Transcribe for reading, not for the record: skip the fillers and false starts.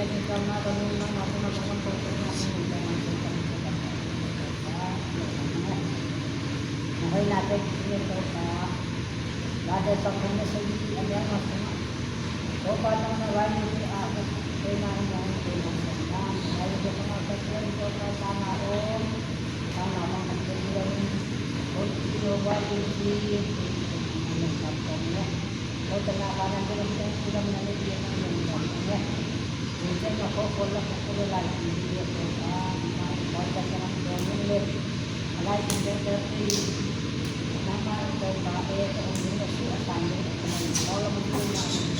ikaw na kami lang natin magkakampong natin okay natin ito sa dahil sa kanya sa ayan mas so paano na wala yung ako kaya na ang kailangan dahil sa mga kasyan ito sa tama o tama mga kasyan o wala yung kapatid o tanapanan ko lang sila mananigyan ng mga minsan ako lang ako lagi hindi ako mga ka ng dominant alay yung dirty nama ito bakit ang hindi na siya asan mo lang mo